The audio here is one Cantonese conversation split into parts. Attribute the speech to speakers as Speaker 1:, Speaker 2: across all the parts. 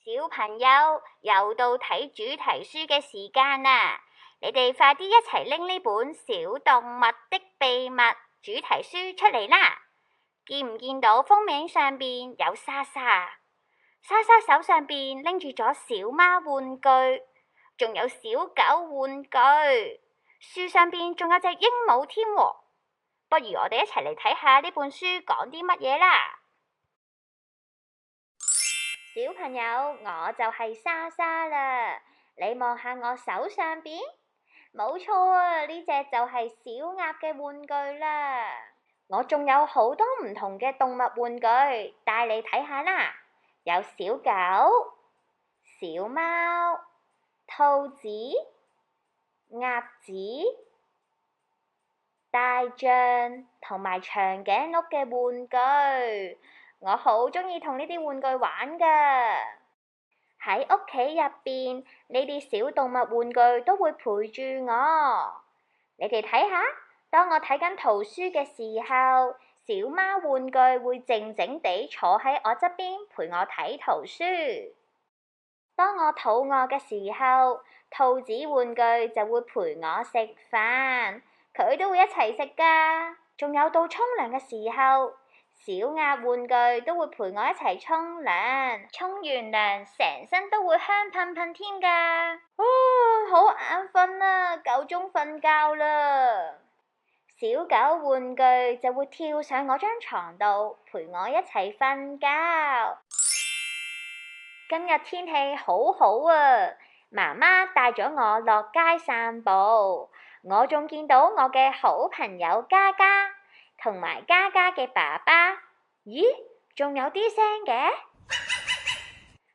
Speaker 1: 小朋友，又到睇主題書嘅時間啦！你哋快啲一齊拎呢本《小動物的秘密》主題書出嚟啦！見唔見到封面上邊有莎莎？莎莎手上邊拎住咗小貓玩具，仲有小狗玩具，樹上邊仲有隻鸚鵡添喎。不如我哋一齊嚟睇下呢本書講啲乜嘢啦！小朋友，我就係莎莎啦，你望下我手上邊，冇錯啊，呢隻就係小鴨嘅玩具啦。我仲有好多唔同嘅動物玩具，帶你睇下啦。有小狗、小貓、兔子、鴨子、大象同埋長頸鹿嘅玩具。我好鍾意同呢啲玩具玩㗎。喺屋企入邊，呢啲小動物玩具都會陪住我。你哋睇下，當我睇緊圖書嘅時候，小貓玩具會靜靜地坐喺我側邊陪我睇圖書。當我肚餓嘅時候，兔子玩具就會陪我食飯，佢都會一齊食㗎。仲有到沖涼嘅時候，小鴨玩具都會陪我一齊沖涼，沖完涼成身都會香噴噴添㗎。好眼瞓啊，夠鐘瞓覺啦。小狗玩具就會跳上我張床度，陪我一齊瞓覺。今日天氣好好啊，媽媽帶咗我落街散步，我仲見到我嘅好朋友嘉嘉。同埋嘉嘉嘅爸爸，咦？仲有啲聲嘅，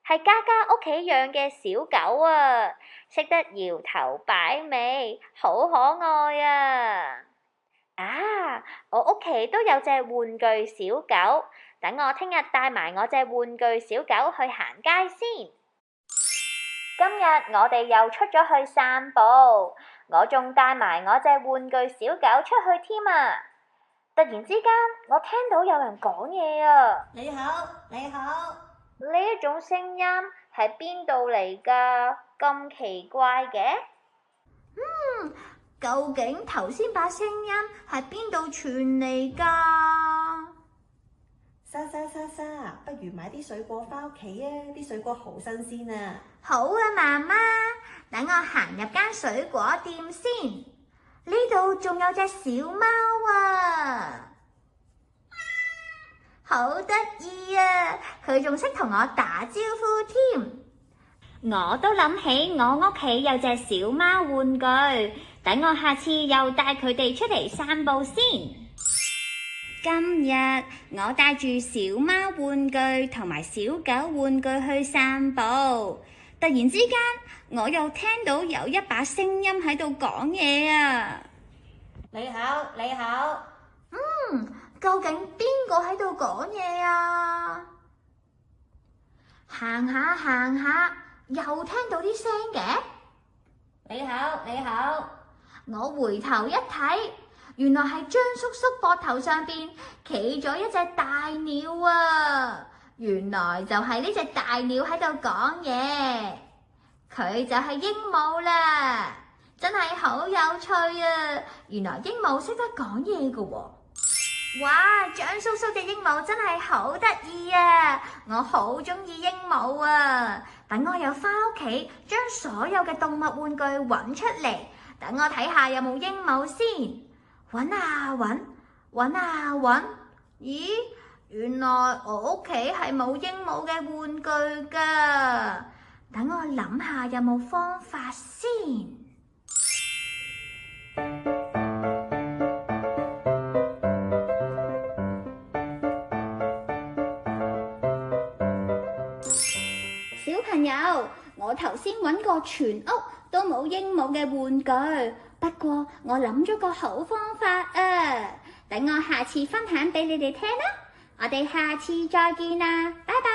Speaker 1: 係嘉嘉屋企養嘅小狗啊，識得搖頭擺尾，好可愛啊！我屋企都有隻玩具小狗，等我聽日帶埋我隻玩具小狗去行街先。今日我哋又出咗去散步，我仲帶埋我隻玩具小狗出去添啊！突然之間，我聽到有人講嘢啊！
Speaker 2: 你好，你好。
Speaker 1: 呢一種聲音係邊度嚟㗎？咁奇怪嘅。
Speaker 2: 究竟頭先把聲音係邊度傳嚟㗎？莎莎，不如買啲水果返屋企啊！啲水果好新鮮啊！
Speaker 1: 好啊，媽媽，等我行入間水果店先。呢度仲有隻小貓啊，好得意啊！佢仲識同我打招呼添。我都諗起我屋企有隻小貓玩具，等我下次又帶佢哋出嚟散步先。今日我帶住小貓玩具同埋小狗玩具去散步，突然之間我又聽到有一把聲音喺度講嘢啊！
Speaker 2: 你好，你好。
Speaker 1: 究竟邊個喺度講嘢啊？行下，又聽到啲聲嘅。
Speaker 2: 你好，你好。
Speaker 1: 我回頭一睇，原來係張叔叔膊頭上邊企咗一隻大鳥啊！原來就係呢隻大鳥喺度講嘢，佢就係鸚鵡啦，真係好有趣啊！原來鸚鵡識得講嘢㗎喎。哇！張叔叔嘅鸚鵡真係好得意啊！我好鍾意鸚鵡啊！等我又返屋企將所有嘅動物玩具揾出嚟，等我睇下有冇鸚鵡先。揾啊揾，咦？原來我屋企係冇鸚鵡嘅玩具㗎。等我諗下有冇方法先。小朋友，我頭先揾過全屋都冇鸚鵡嘅玩具，不過我諗咗個好方法啊！等我下次分享俾你哋聽啦，我哋下次再見啦，拜拜。